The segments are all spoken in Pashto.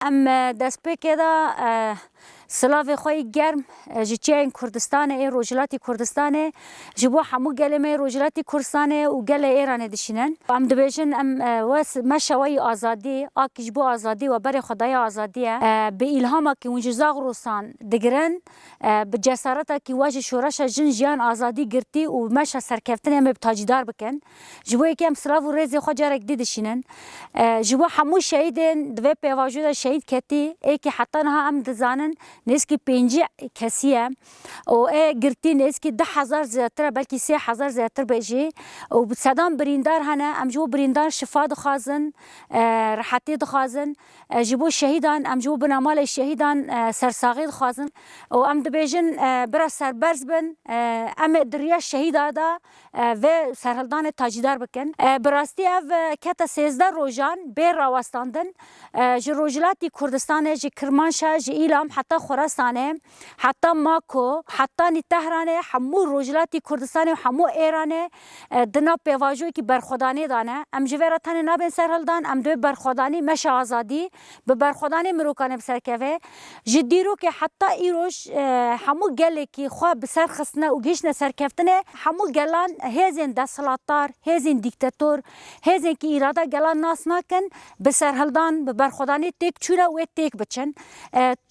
ام دست پیکدا سلاف خوی گرم جیچین کردستان ای روجلاتی کردستان جبو همو گلمه روجلاتی کردستان و گل ایران دشینن ام دبیجن ام وس مشوی آزادی آکیش بو آزادی و بر خدای آزادیه به الهام کی ونجزاغ روسان دگرن به جسارت کی واج شورش جن جان آزادی گرتی و مش سرکفتن ام تاجدار بکن جبو کی ام سلاف و رز خو جرک دیدشینن جبو همو شهیدن دو پیواجود شهید کتی ای کی حتی نه ام دزانن نسکی 5 کسیه و گرتی نسکی 10,000 زیاتر بلکه 3,000 زیاتر بجی و صدام بریندار هنه ام جو بریندار شفا دخوازن راحتی دخوازن جبو شهیدان ام جو بنامال شهیدان سرساغی دخوازن و ام دبیجن برا سربرز بن ام دریا شهیدا دا و سرهلدان تاجدار بکن براستی اف کتا 13 روزان بیر راوستاندن جی روجلاتی کردستان جی کرمانشاه جی ایلام حتی خراسانه حتی ماکو حتی تهرانه همو روجلاتی کردستان و همو ایرانه دنا پیواجوی که برخودانی دانه ام جویراتان نابین سرهلدان ام دوی برخودانی مش آزادی به برخودانی مروکانه بسرکوه جدیرو که حتی ایروش همو گله که خواه بسر خستنه و گیشنه سرکفتنه همو گلان هزین دستلاتار هزین دیکتاتور هزین که ایراده گلان ناس ناکن بسرهلدان به برخودانی تک چونه و تک بچن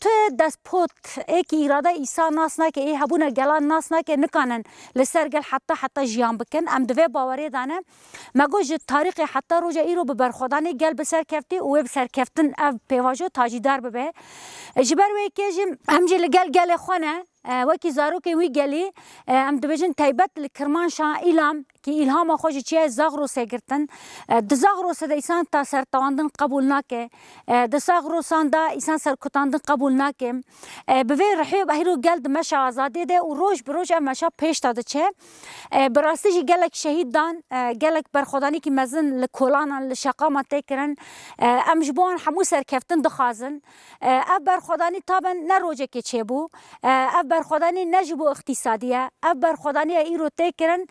تو دست پوت ای که ایراده ایسا ناس ناکه ای هبونه گلان ناس ناکه نکانن لسر گل حتی جیان بکن ام دوی باوری دانه مگو جد تاریخ حتی روژه ای رو به برخودانی گل بسر کفتی و بسر کفتن او پیواجو تاجیدار ببه جبر وی که هم جل گل خونه وکی زارو که وی گلی ام دبیجن تایبت لکرمانشاه ایلام که الهام خوشی چیه زاغروسه گرتن د زاغروسه د انسان تا سر تواندن قبول نکه د زاغروسان دا انسان سر کتاندن قبول نکه به وی رحیب هیرو گل د مش آزادی ده و روز بروز مشا پیش داده چه براستی جی گلک شهید دان گلک برخودانی که مزن لکولان لشقامه تکرن ام جبان همو سر کفتن دخازن اف برخودانی تابن نروجه که چه بو اف برخودانی نجبو اقتصادیه اف برخودانی ایرو تکرن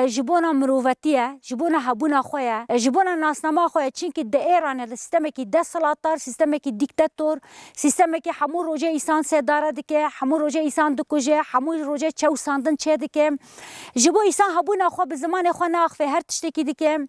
جبونا مروتیه جبونا هبونا خویه جبونا ناسنما خویه چون که د ایران سیستمی که دستلاتار سیستمی که دیکتاتور سیستمی که همو روزه ایسان سداره دکه همو روزه ایسان دکوجه همو روزه چوساندن چه دکه جبو ایسان هبونا خو به زمان خو ناخفه هر تشتکی دکه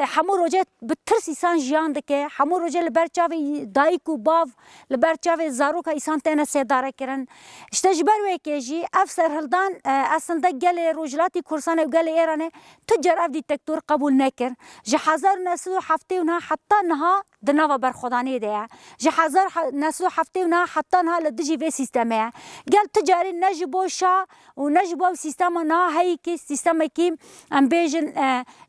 همو روزه به ترس ایسان جیان دکه همو روزه لبرچاوی دایکو باو لبرچاوی زاروک ایسان تنه سداره کرن اشتجبر وکیجی افسر هلدان اصلا گل روجلاتی کورسان و گل ایرانه تجار اف دیکتاتور قبول نکر جهازر نسو هفته اونها حتی نها دنوا برخودانی ده جهازر نسو هفته اونها حتی نها لدجی و سیستمه گل تجاری نجبو شا و نجبو سیستم نه هی کی سیستم کی ام بیجن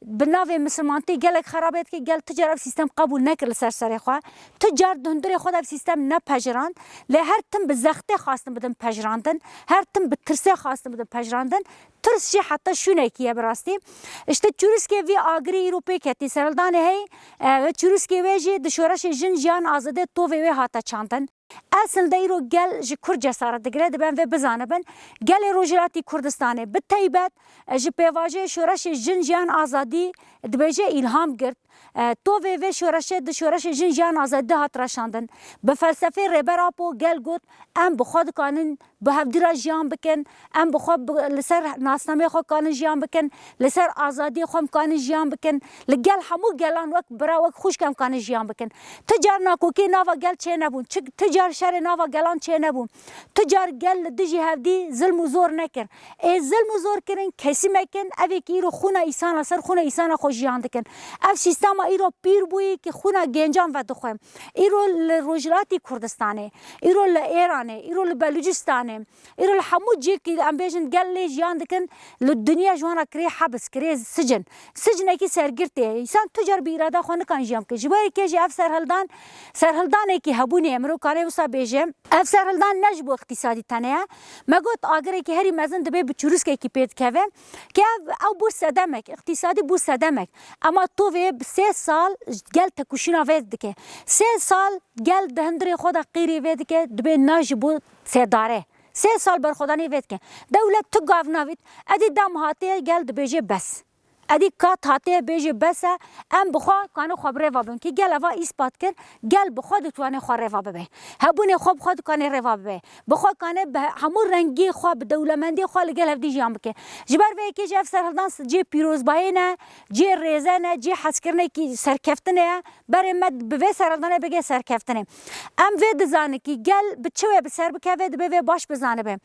بناوی مسلمانتی گل خرابیت که گل تجار سیستم قبول نکر سر خو تجار دندر خود سیستم نپجران له هر تم بزخته خواستم بدم پجراندن هر تم بترسه خواستم بدم پجراندن ترس حتی شونه کیه براستی اشته چورس که وی آگری اروپی کتی سرلدان هی و چورس که وی جی دشورش جن جان آزاده تو وی هاتا چاندن اصل دایرو گل جی کور جسارت دگره دبن و بزانه بن گل روجلاتی کردستانه به تایبت جی پیواجه شورش جن جان آزادی دبیجه الهام گرد تو و شورش د شورش جن جان آزاده هات راشاندن به فلسفه ربراپو گل گوت ام بخود کانن به هفدرا جیان بکن ام بخود لسر ناسنامه خو کانن جیان بکن لسر آزادی خو کانن جیان بکن لگل همو گلان وقت برا وقت خوش کم کانن جیان بکن تجار ناکوکی ناوا گل چه نبون تجار شر ناوا گلان چه نبون تجار گل دجی هفدی ظلم و زور نکر ای ظلم و زور کرن کسی مکن اوی کی رو خونه ایسان سر خونه ایسان خو جیان دکن اف سیستم ایرو پیر بوی که خونه گنجان و دخویم ایرو روجلاتی کردستانه ایرو ایرانه ایرو بلوچستانه ایرو همو جی که ام بیجن گل جیان دکن لدنیا جوانا کری حبس کری سجن کی سرگرته انسان تجار بیراده خونه کان جیام که جبای که جی اف سرهلدان کی هبونی امرو کاری وسا بیجم اف سرهلدان نجبو اقتصادی تنه مگوت آگره که هری مزن دبی بچروس کی پیت کوه که او بو صدمک اقتصادی بو صدمک اما تو و 3 سال گل تکوشینا وید که 3 سال گل دهندری خود قیری وید که دبی نجبو سداره 3 سال بر خدا نیوید که دولت تو گاو نوید ادی دم هاتی گل دبیجه بس ادی کات هاته بیجه بس ام بخوا کانو خبره و بن که گل اوا اثبات کن گل بخوا دتوانه خو روا ببه هبونه خوب خود کانه روا ببه بخوا کانه همون رنگی خو به دولمندی خو لگل هفدی جام بکه جبر به کی جف سرهدان جی پیروز باینه جی ریزنه جی حسکرنه کی سرکفتنه بر مد به سرهدان بگه سرکفتنه ام ود زانه کی گل بچوي بسر بكافه دبي باش بزانه به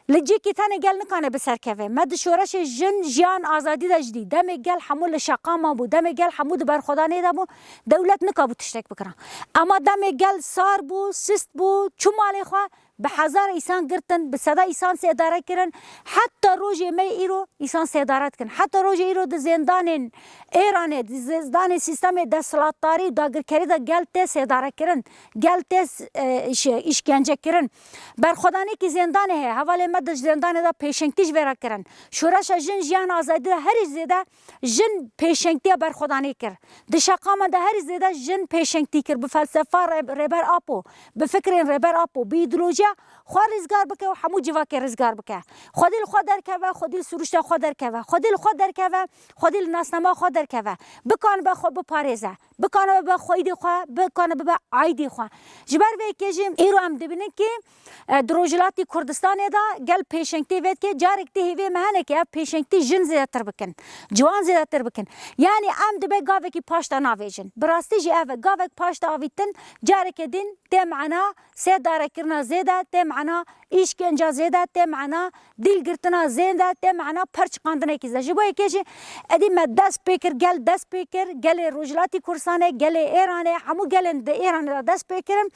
لجي كي تاني قال نكانه بسر كافه مد شورش جن جيان آزادي دا جديد دم قال حمول شقامه بو دم قال حمود بر خدا نه دمو دولت نکابو تشترك بكره اما دم قال صار بو سست بو چمالي خو به هزار انسان گرتن به صدا انسان سے اداره کردن حتی روز می ایرو انسان سے ادارت کردن حتی روز ایرو د زندان ایران د زندان سیستم د سلطاری داگرکری د گلت سے اداره کردن گلت اشکنجه کردن بر خدانی کی زندان ہے حواله مد زندان دا پیشنگتیج ورا کردن شورش جن جان آزادی هر زیده جن پیشنگتی بر خدانی کرد د شقام د هر زیده جن پیشنگتی کرد به فلسفه ربر اپو به فکر ربر اپو به ایدئولوژی خو رزگار بکه و همو جوا که رزگار بکه خودی خود در که و خودی سروشت خود در که و خودی خود در که و خودی ناسنما خود در که و بکن به خود بپارزه بکن به خودی خو بکن به عیدی خو جبر به کجیم ایرو هم دبینه که دروجلاتی کردستان دا گل پیشنگتی وید که جارک تی هیوی مهنه که پیشنگتی جن زیادتر بکن جوان زیادتر بکن یعنی ام دبه گاوه کی پاشتا ناویجن براستی جی اوه گاوه پاشتا آویتن جارک دین تی معنا سه داره کرنا زیده تی معنا ایشکنجا زیده تی معنا دیل گرتنا زیده تی معنا پرچ قاندنه کیزه جبو یکیشی ادی ما دست پیکر گل دست پیکر گل روجلاتی کردستانه گل ایرانه همو گلن ده ایرانه دست پیکرن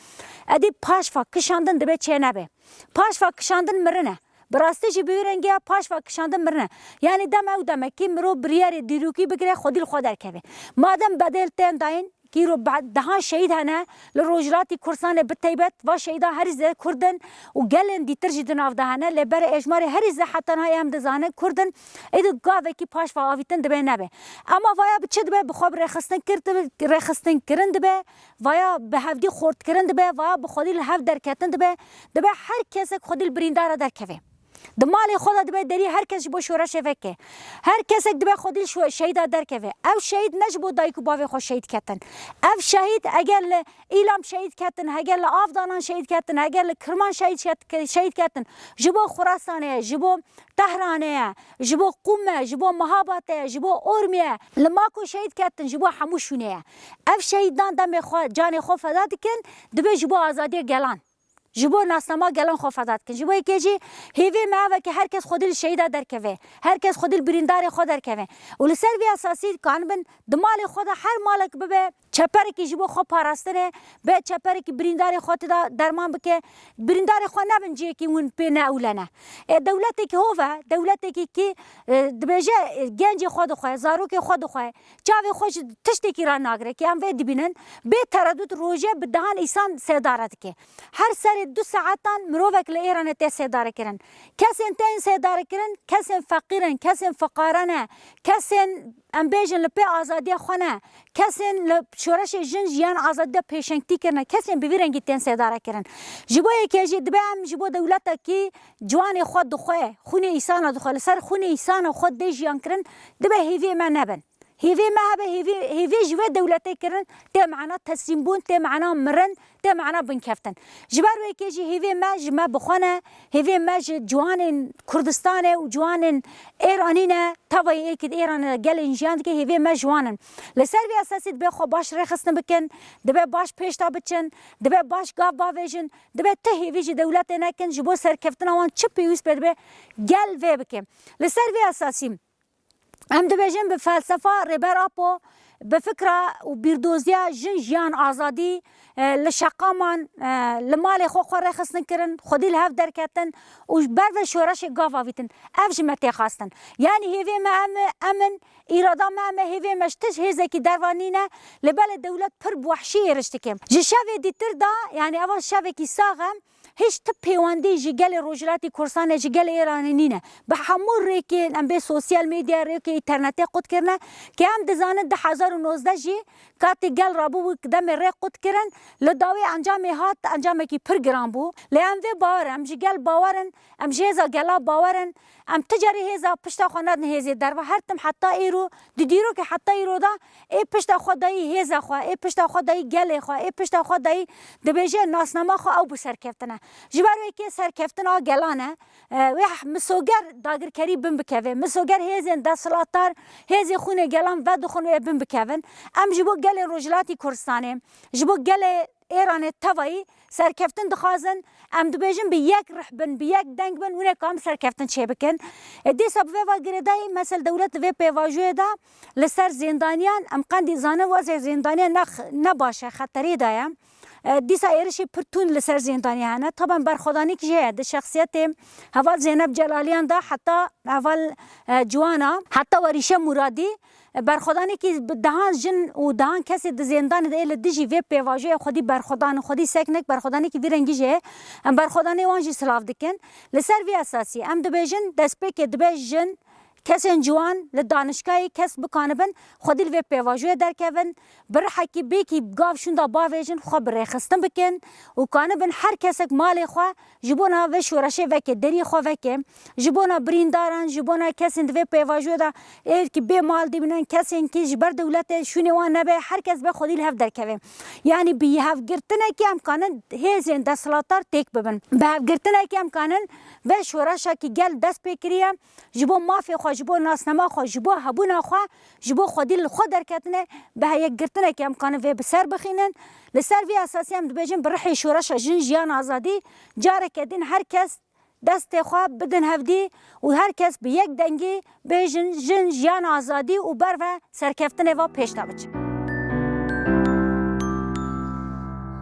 ادی پاشفا کشاندن دبه چه نبه پاشفا کشاندن مرنه براستی جی بیرنگی پاشفا کشاندن مرنه یعنی دم او دم کی مرو بریاری دیروکی بگیره خودی خود درکه مادم بدل تن داین کی رو بعد ده شهید هنه لروجلاتی کردستان بتیبت و شهیدا هریزه کردن و گلن دیتر جدن آف دهنه لبر اجماع هریزه حتی نه هم دزانه کردن ایدو گاوه کی پاش و آویتن دبه نبه اما وایا بچه دبه بخواب رخستن کرند دبه وایا به هفدی خورد کرند دبه وایا بخودی لحف درکتن دبه هر کس خودی بریندار درکوه دمال خود دبه دری هر کس با شورش وکه هر کس دبه خودی شهید درکوه او شهید نجبو دایکو باوی خود شهید کتن او شهید اگر ایلام شهید کتن اگر آفدانان شهید کتن اگر کرمان شهید کتن جبو خراسانه جبو تهرانه جبو قومه جبو مهاباته جبو اورمیه لماکو شهید کتن جبو هموشونه او شهیدان دم خود جان خود فدا کن دبه جبو آزادی گلان جبو ناسنما گلان خو فدات کن جبو یکی هیوی ما که هر کس خودی شهید درکوه هر کس خودی بریندار خود درکوه ول سروی اساسی کانبن دمال خود هر مالک ببه چپر کی جبو خو پاراستنه به چپر کی بریندار خود درمان بکه بریندار خو نبن جی کی اون په نه اولنه دولت کی هو دولت کی دبجه گنج خود خو زارو کی خود خو چاوی خوش تشتی کی را ناگره کی ام و دبینن به تردد روزه بدهان انسان سدارت کی هر سر 2 ساعتان مروفك لإيران تسي داركرن كسن تنسي داركرن كسن فقيرن كسن فقارنا كسن امبيجن لبي آزادي خونه كسن لشورش جن جيان آزادي پیشنگتی کرنه كسن بویرنگی تنسي داركرن جبو يكيجي دبام جبو دولتا كي جوان خود دخوه خونه إيسان دخوه لسر خونه إيسان خود دي جيان کرن دبا هيفي ما نبن هيفي ما هبه هيفي جوا دولتي كرن تي معنا تسليم بون تي معنا مرن تي معنا بنكفتن جبر ويكيجي هيفي ما جما بخونه هيفي ما جوان كردستان وجوان ايرانينا تاوي اكيد ايران قال جان كي هيفي ما جوانن لسربي اساسي دبي خو باش رخصن بكن دبي باش بيشتا بچن دبي باش غاف باويجن دبي ته هيفي دولتنا كن جبو سركفتنا وان چپيوس بدبي قال في بكن لسربي اساسي هم دبیجن به فلسفه ربر اپو به فکر و بیردوزیا جن جیان آزادی لشقامان لمال خو رخصن کرن خودی لهف درکتن و بر شورش گاواویتن افج متی خواستن یعنی هیوی ما امن ایرادا ما هیوی مشتش هیزه کی دروانینه لبل دولت پر بوحشی رشتکم جی شوی دیتر دا یعنی اول شوی کی ساغم هیچ تپیوندی جگل روجلاتی کردستان جگل ایرانی نینه به همون ریکن ام به سوسیال میدیا ریک اینترنتی قد کرنه که هم دزانه 2019 جی کاتی گل رابو کدام ری قط کرن لداوی انجام هات انجام کی پر گران بو لام و باور ام جگل باورن ام جهزا گلا باورن ام تجاری هزا پشت خواند هزی در و هر تم حتی ایرو دیدیرو که حتی ایرو دا ای پشت خدایی هزا خوا ای پشت خدایی گل خوا ای پشت خدایی دبیجه ناسنما خوا او بسرکفتنه جبروی که سرکفتنا گلانه و مسوگر داگر کری بم بکوه مسوگر هزین دستلاتر هزی خونه گلان و دخونه بم بکوون ام جبو گل روجلاتی کردستانه جبو گل ایران توایی سرکفتن دخوازن ام دبیجن به یک رحبن به یک دنگ بن ونه کام سرکفتن چه بکن دی سبب و گردای مثل دولت و پیواجوی دا لسر زندانیان ام قندی زانه وضع زندانیان نباشه خطری دایم دیسا ایرشی پرتون لسر زندانیانه طبعا برخودانی که جه شخصیت اول زینب جلالیان دا حتی اول جوانا حتی وریشه مرادی برخودانی که دهان جن و دهان کسی د زندان د ال دیجی و پیواژه خودی برخودان خودی سکنک برخودانی که ویرنگی جه ام برخودانی وانجی سلاف دکن لسر وی اساسی ام دبیجن دسپیک دبیجن کسی جوان لدانشگاهی کس بکانبن خودی و پیواژه درکون بر حکی بیکی گاو شوندا باویجن خو بر خستن بکن و کانبن هر کسک مال خو جبونا و شورشه وک دری خو وک جبونا بریندارن جبونا کسی و پیواژه دا کی به مال دی بنن کسی کی جبر دولت شونه وان نه هر کس به خودی هف درکوي یعنی به هف گرتنه کی امکان هزین دسلاتر تک ببن به هف گرتنه کی امکان و شورشه کی گل دست پکریه جبو مافی جبو ناسنما خو جبو هبونا خو جبو خودی خود درکتنه به یک گرتنه که امکانه و بسر بخینن لسر وی اساسی هم دبیجن برحی شورش جن جیان آزادی جاره کدین هر کس دست خو بدن هفدی و هر کس به یک دنگی بیجن جن جیان آزادی و بر و سرکفتنه و پیش تا بچه